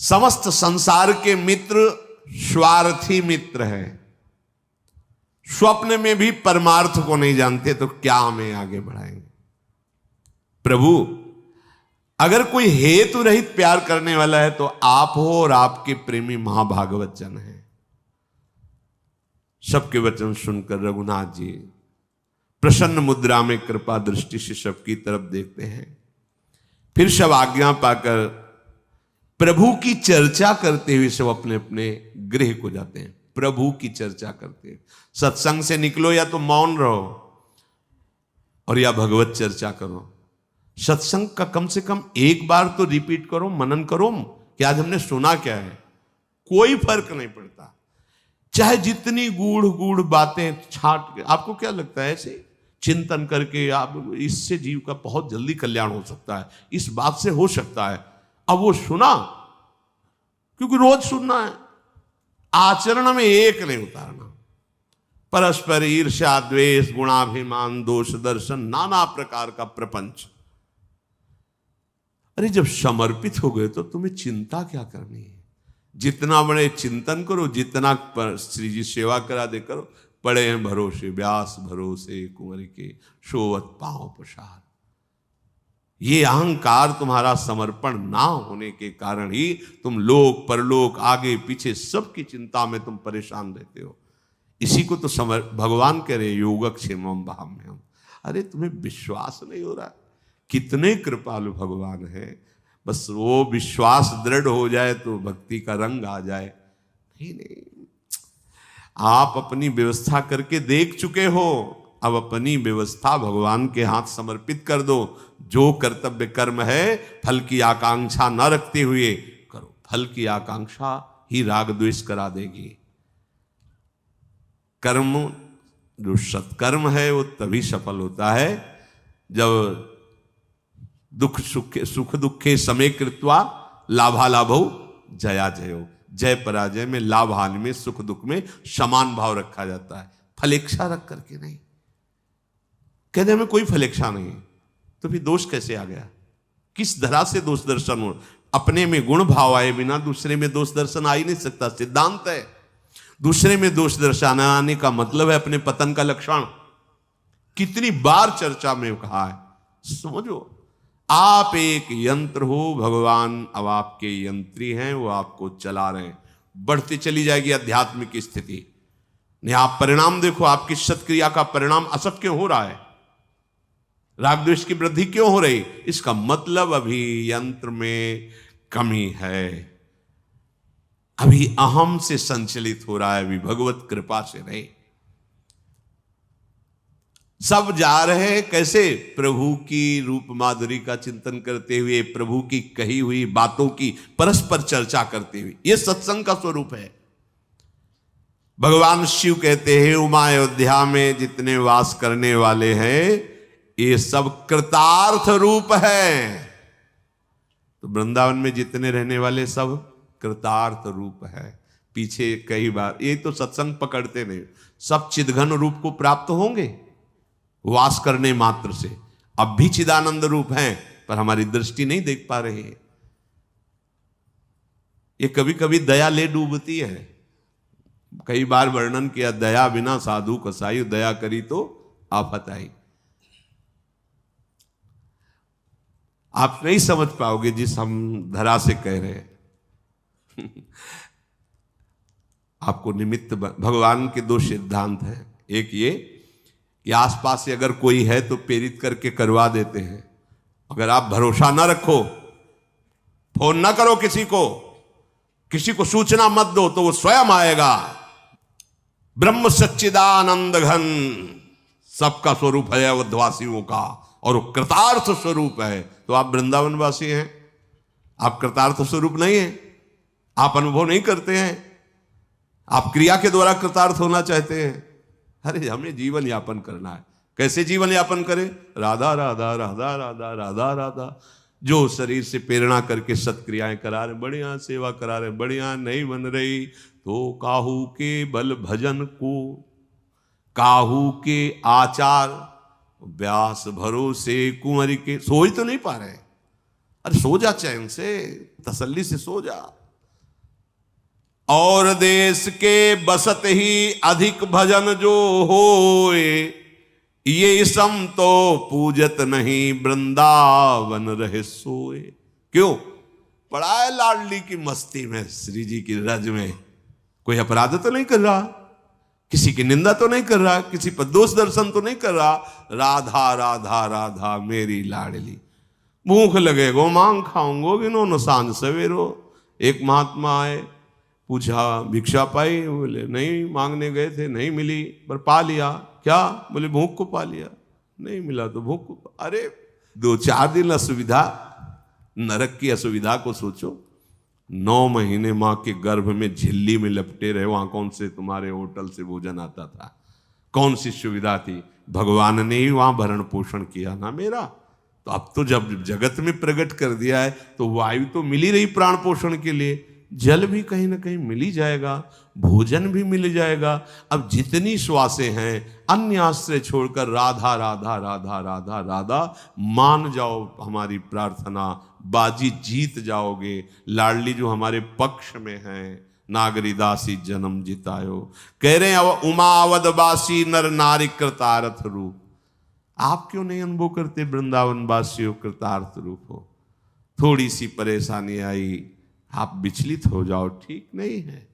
समस्त संसार के मित्र स्वार्थी मित्र है। स्वप्न में भी परमार्थ को नहीं जानते तो क्या हमें आगे बढ़ाएंगे। प्रभु अगर कोई हेतु रहित प्यार करने वाला है तो आप हो और आपके प्रेमी महाभागवत जन है। सबके वचन सुनकर रघुनाथ जी प्रसन्न मुद्रा में कृपा दृष्टि से सबकी तरफ देखते हैं। फिर सब आज्ञा पाकर प्रभु की चर्चा करते हुए सब अपने अपने गृह को जाते हैं। प्रभु की चर्चा करते हैं। सत्संग से निकलो या तो मौन रहो और या भगवत चर्चा करो। सत्संग का कम से कम एक बार तो रिपीट करो, मनन करो कि आज हमने सुना क्या है। कोई फर्क नहीं पड़ता, चाहे जितनी गूढ़ गूढ़ बातें छाट के। आपको क्या लगता है ऐसे चिंतन करके आप इससे जीव का बहुत जल्दी कल्याण हो सकता है, इस बात से हो सकता है। अब वो सुना क्योंकि रोज सुनना है, आचरण में एक नहीं उतारना। परस्पर ईर्ष्या द्वेष गुणाभिमान दोष दर्शन नाना प्रकार का प्रपंच। अरे जब समर्पित हो गए तो तुम्हें चिंता क्या करनी है। जितना बड़े चिंतन करो, जितना श्री जी सेवा करा दे करो। पड़े हैं भरोसे व्यास भरोसे कुंवर के सोवत पांव पसार। ये अहंकार तुम्हारा समर्पण ना होने के कारण ही तुम लोक परलोक आगे पीछे सबकी चिंता में तुम परेशान रहते हो। इसी को तो भगवान कह रहे योगक्षेमम भाम्यम। अरे तुम्हें विश्वास नहीं हो रहा कितने कृपालु भगवान है। बस वो विश्वास दृढ़ हो जाए तो भक्ति का रंग आ जाए। नहीं, आप अपनी व्यवस्था करके देख चुके हो, अब अपनी व्यवस्था भगवान के हाथ समर्पित कर दो। जो कर्तव्य कर्म है फल की आकांक्षा न रखते हुए करो। फल की आकांक्षा ही राग द्वेष करा देगी। कर्म जो सत्कर्म है वो तभी सफल होता है जब सुख दुखे समय कृत्वा लाभालाभो जया जयो। जय पराजय में, लाभ हानि में, सुख दुख में समान भाव रखा जाता है, फलेच्छा रख करके नहीं। कहते हमें कोई फलेच्छा नहीं तो फिर दोष कैसे आ गया। किस धरा से दोष दर्शन हो। अपने में गुण भाव आए बिना दूसरे में दोष दर्शन आ ही नहीं सकता। सिद्धांत है। दूसरे में दोष दर्शन आने का मतलब है अपने पतन का लक्षण। कितनी बार चर्चा में कहा है। समझो आप एक यंत्र हो, भगवान अब आपके यंत्री हैं, वो आपको चला रहे हैं। बढ़ती चली जाएगी आध्यात्मिक स्थिति। नहीं आप परिणाम देखो, आपकी सत्क्रिया का परिणाम असत क्यों हो रहा है, राग द्वेष की वृद्धि क्यों हो रही। इसका मतलब अभी यंत्र में कमी है, अभी अहम से संचलित हो रहा है, अभी भगवत कृपा से नहीं। सब जा रहे हैं कैसे, प्रभु की रूप माधुरी का चिंतन करते हुए, प्रभु की कही हुई बातों की परस्पर चर्चा करते हुए। यह सत्संग का स्वरूप है। भगवान शिव कहते हैं उमा अयोध्या में जितने वास करने वाले हैं ये सब कृतार्थ रूप है। तो वृंदावन में जितने रहने वाले सब कृतार्थ रूप है। पीछे कई बार ये तो सत्संग पकड़ते नहीं, सब चिदघन रूप को प्राप्त होंगे वास करने मात्र से। अब भी चिदानंद रूप हैं पर हमारी दृष्टि नहीं देख पा रही है। ये कभी कभी दया ले डूबती है। कई बार वर्णन किया, दया बिना साधु कसाई, दया करी तो आफत आई। आप नहीं समझ पाओगे जिस हम धरा से कह रहे हैं। आपको निमित्त भगवान के दो सिद्धांत हैं। एक ये कि आसपास से अगर कोई है तो प्रेरित करके करवा देते हैं। अगर आप भरोसा ना रखो, फोन ना करो किसी को सूचना मत दो तो वो स्वयं आएगा। ब्रह्म सच्चिदानंद घन सबका स्वरूप है अवधवासियों का, और वो कृतार्थ स्वरूप है। तो आप वृंदावनवासी हैं, आप कृतार्थ स्वरूप नहीं हैं, आप अनुभव नहीं करते हैं, आप क्रिया के द्वारा कृतार्थ होना चाहते हैं। अरे हमें जीवन यापन करना है। कैसे जीवन यापन करें, राधा राधा राधा राधा राधा राधा। जो शरीर से प्रेरणा करके सत्क्रियाएं करा रहे, बढ़िया सेवा करा रहे, बढ़िया नहीं बन रही तो काहू के बल भजन को, काहू के आचार व्यास भरोसे कुंवरी के। सो ही तो नहीं पा रहे। अरे सो जा, चैन से तसल्ली से सो जा। और देश के बसत ही अधिक भजन जो होए, ये सम तो पूजत नहीं वृंदावन रहे सोए। क्यों? पड़ा है लाडली की मस्ती में, श्री जी की रज में। कोई अपराध तो नहीं कर रहा, किसी की निंदा तो नहीं कर रहा, किसी पर दोष दर्शन तो नहीं कर रहा। राधा राधा राधा मेरी लाडली। भूख लगेगो मांग खाऊंगो गिनो न सांझ सवेरो। एक महात्मा आए, पूछा भिक्षा पाई? बोले नहीं, मांगने गए थे नहीं मिली, पर पा लिया। क्या? बोले भूख को पा लिया। नहीं मिला तो भूख को। अरे 2-4 दिन असुविधा, नरक की असुविधा को सोचो। 9 महीने मां के गर्भ में झिल्ली में लपटे रहे, वहां कौन से तुम्हारे होटल से भोजन आता था? कौन सी सुविधा थी? भगवान ने ही वहां भरण पोषण किया ना मेरा। तो अब तो जब जगत में प्रकट कर दिया है तो वायु तो मिल ही रही प्राण पोषण के लिए, जल भी कहीं ना कहीं मिल ही जाएगा, भोजन भी मिल जाएगा। अब जितनी श्वासें हैं अन्य आश्रय छोड़कर राधा राधा राधा राधा राधा मान जाओ हमारी प्रार्थना, बाजी जीत जाओगे। लाडली जो हमारे पक्ष में है, नागरी दासी जन्म जितायो। कह रहे हैं उमावदवासी नर नारी कृतार्थ रूप। आप क्यों नहीं अनुभव करते वृंदावन वासियों कृतार्थ रूप हो? थोड़ी सी परेशानी आई, आप विचलित हो जाओ, ठीक नहीं है।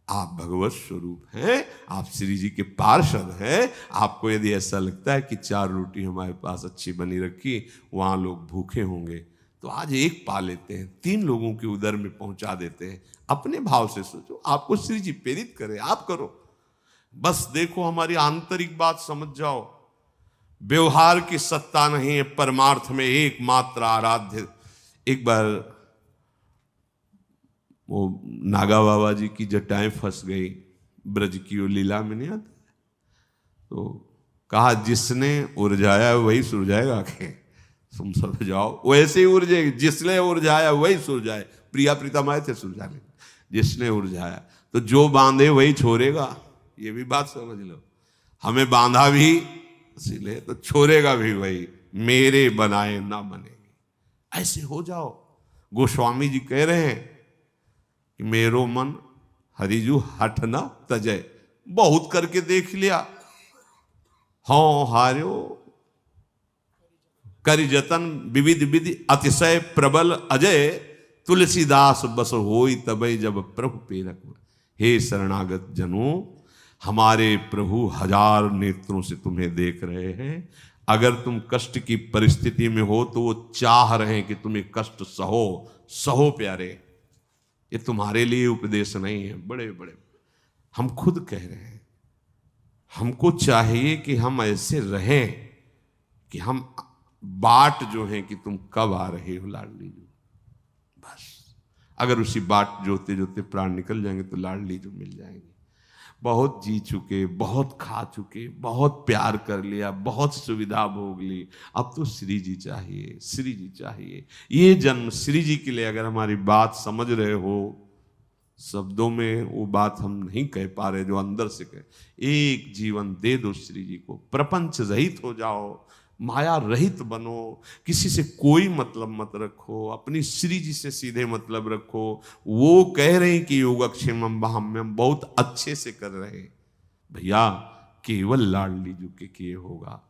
आप भगवत स्वरूप हैं, आप श्री जी के पार्षद हैं। आपको यदि ऐसा लगता है कि 4 रोटी हमारे पास अच्छी बनी रखी, वहां लोग भूखे होंगे, तो आज एक पा लेते हैं, 3 लोगों के उदर में पहुंचा देते हैं। अपने भाव से सोचो, आपको श्री जी प्रेरित करे, आप करो। बस देखो, हमारी आंतरिक बात समझ जाओ। व्यवहार की सत्ता नहीं है, परमार्थ में एकमात्र आराध्य। एक बार वो नागा बाबा जी की जटाएं फंस गई, ब्रज की वो लीला में नहीं आता, तो कहा जिसने उर्जाया वही सुरजाएगा। तुम सब जाओ, वैसे ही उर्जेगी, जिसने उर्जाया वही सुरजाए। प्रिया प्रीतम आए थे सुरजाने, जिसने उर्जाया, तो जो बांधे वही छोड़ेगा। ये भी बात समझ लो, हमें बांधा भी इसीलिए तो छोड़ेगा भी वही। मेरे बनाए ना बनेगी, ऐसे हो जाओ। गोस्वामी जी कह रहे हैं कि मेरो मन हरिजू हठ न तजय। बहुत करके देख लिया, हाँ हार्यो करि जतन विविध विधि अतिशय प्रबल अजय। तुलसीदास बस होई तबे जब प्रभु पेरक। हे शरणागत जनों, हमारे प्रभु 1000 नेत्रों से तुम्हें देख रहे हैं। अगर तुम कष्ट की परिस्थिति में हो तो वो चाह रहे हैं कि तुम्हें कष्ट सहो। सहो प्यारे, ये तुम्हारे लिए उपदेश नहीं है, बड़े बड़े हम खुद कह रहे हैं। हमको चाहिए कि हम ऐसे रहें कि हम बाट जो है कि तुम कब आ रहे हो लाडली जो, बस। अगर उसी बाट जोते जोते प्राण निकल जाएंगे तो लाडली जो मिल जाएंगे। बहुत जी चुके, बहुत खा चुके, बहुत प्यार कर लिया, बहुत सुविधा भोग ली, अब तो श्री जी चाहिए, श्री जी चाहिए। ये जन्म श्री जी के लिए। अगर हमारी बात समझ रहे हो, शब्दों में वो बात हम नहीं कह पा रहे जो अंदर से कह, एक जीवन दे दो श्री जी को, प्रपंच रहित हो जाओ, माया रहित बनो, किसी से कोई मतलब मत रखो, अपनी श्री जी से सीधे मतलब रखो। वो कह रहे हैं कि योगक्षेमम बाह्यम, बहुत अच्छे से कर रहे हैं भैया। केवल लाडली जी के किए होगा,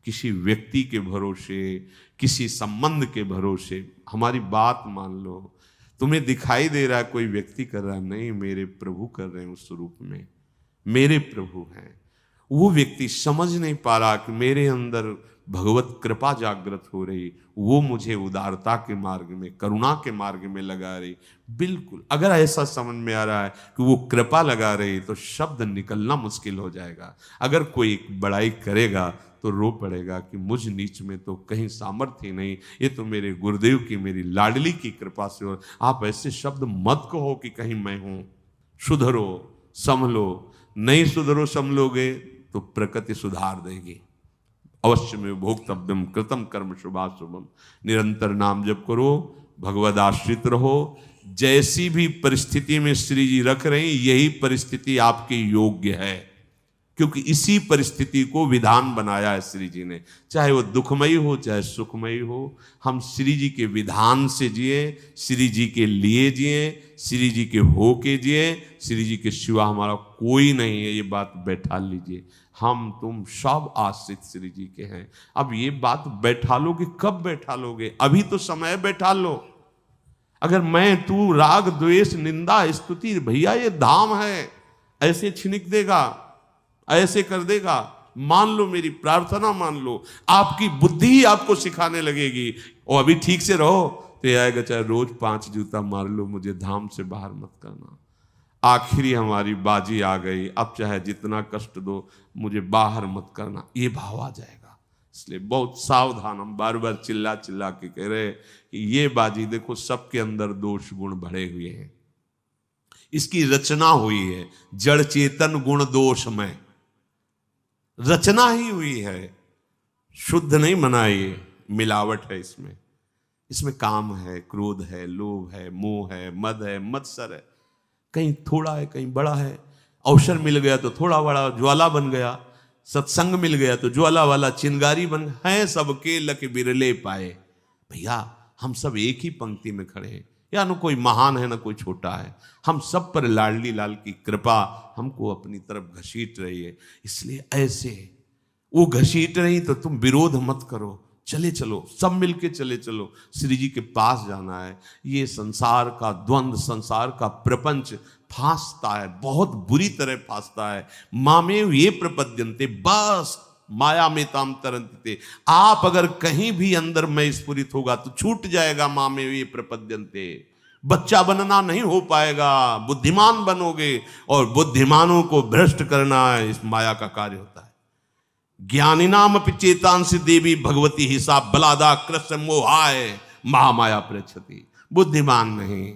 किसी व्यक्ति के भरोसे, किसी संबंध के भरोसे। हमारी बात मान लो, तुम्हें दिखाई दे रहा है कोई व्यक्ति कर रहा है, नहीं, मेरे प्रभु कर रहे हैं उस रूप में, मेरे प्रभु हैं। वो व्यक्ति समझ नहीं पा रहा कि मेरे अंदर भगवत कृपा जागृत हो रही, वो मुझे उदारता के मार्ग में, करुणा के मार्ग में लगा रही। बिल्कुल, अगर ऐसा समझ में आ रहा है कि वो कृपा लगा रही, तो शब्द निकलना मुश्किल हो जाएगा। अगर कोई बड़ाई करेगा तो रो पड़ेगा कि मुझ नीच में तो कहीं सामर्थ्य नहीं, ये तो मेरे गुरुदेव की, मेरी लाडली की कृपा से हो। आप ऐसे शब्द मत कहो कि कहीं मैं हूं। सुधरो, संभलो। नहीं सुधरो संभलोगे तो प्रकृति सुधार देगी। अवश्य में भोक्तव्यम कृतम कर्म शुभाशुभम। निरंतर नाम जप करो, भगवद आश्रित रहो। जैसी भी परिस्थिति में श्री जी रख रहे हैं, यही परिस्थिति आपके योग्य है। क्योंकि इसी परिस्थिति को विधान बनाया है श्री जी ने, चाहे वो दुखमयी हो चाहे सुखमयी हो, हम श्री जी के विधान से जिए, श्री जी के लिए जिए, श्री जी के हो के जिए, श्री जी के सिवा हमारा कोई नहीं है, ये बात बैठा लीजिए। हम तुम सब आश्रित श्री जी के हैं। अब ये बात बैठा लोगे, कब बैठा लोगे? अभी तो समय बैठा लो। अगर मैं तू राग द्वेष निंदा स्तुति, भैया ये धाम है, ऐसे छिनिक देगा, ऐसे कर देगा। मान लो, मेरी प्रार्थना मान लो, आपकी बुद्धि ही आपको सिखाने लगेगी। और अभी ठीक से रहो तो ये आएगा, चाहे रोज 5 जूता मार लो, मुझे धाम से बाहर मत करना। आखिरी हमारी बाजी आ गई, अब चाहे जितना कष्ट दो, मुझे बाहर मत करना, ये भाव आ जाएगा। इसलिए बहुत सावधान, हम बार बार चिल्ला चिल्ला के कह रहे कि ये बाजी देखो, सबके अंदर दोष गुण भरे हुए हैं, इसकी रचना हुई है जड़ चेतन गुण दोष में, रचना ही हुई है, शुद्ध नहीं बनाई, मिलावट है इसमें। इसमें काम है, क्रोध है, लोभ है, मोह है, मद है, मत्सर है, कहीं थोड़ा है कहीं बड़ा है। अवसर मिल गया तो थोड़ा बड़ा ज्वाला बन गया, सत्संग मिल गया तो ज्वाला वाला चिंगारी बन गया। है सबके लक बिरले पाए। भैया हम सब एक ही पंक्ति में खड़े हैं, या न कोई महान है न कोई छोटा है, हम सब पर लाडली लाल की कृपा हमको अपनी तरफ घसीट रही है। इसलिए ऐसे वो घसीट रही तो तुम विरोध मत करो, चले चलो, सब मिलके चले चलो, श्री जी के पास जाना है। ये संसार का द्वंद्व, संसार का प्रपंच फांसता है, बहुत बुरी तरह फांसता है। मामेव ये प्रपद्यन्ते, बस माया में ताम तरंते। आप अगर कहीं भी अंदर में स्फुरित होगा तो छूट जाएगा मामेव ये प्रपद्यन्ते। बच्चा बनना नहीं हो पाएगा, बुद्धिमान बनोगे, और बुद्धिमानों को भ्रष्ट करना इस माया का कार्य होता है। ज्ञानी नाम चेतांसी देवी भगवती हिसाब बलादा कृष्ण मोहाय महामाया प्रक्षति। बुद्धिमान नहीं,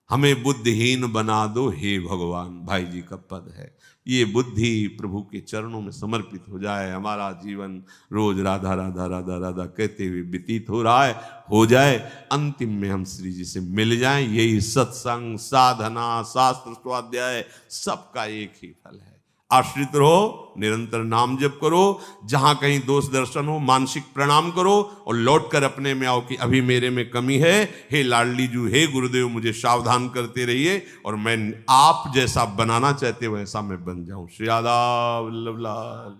हमें बुद्धिहीन बना दो हे भगवान, भाई जी का पद है। ये बुद्धि प्रभु के चरणों में समर्पित हो जाए, हमारा जीवन रोज राधा राधा राधा राधा कहते हुए व्यतीत हो रहा है, हो जाए, अंतिम में हम श्री जी से मिल जाएं। यही सत्संग, साधना, शास्त्र स्वाध्याय सबका एक ही फल है। आश्रित रहो, निरंतर नाम जप करो, जहां कहीं दोष दर्शन हो मानसिक प्रणाम करो, और लौटकर अपने में आओ कि अभी मेरे में कमी है, हे लाडली जू, हे गुरुदेव, मुझे सावधान करते रहिए, और मैं आप जैसा बनाना चाहते हो वैसा मैं बन जाऊं। श्री राधा वल्लभ लाल।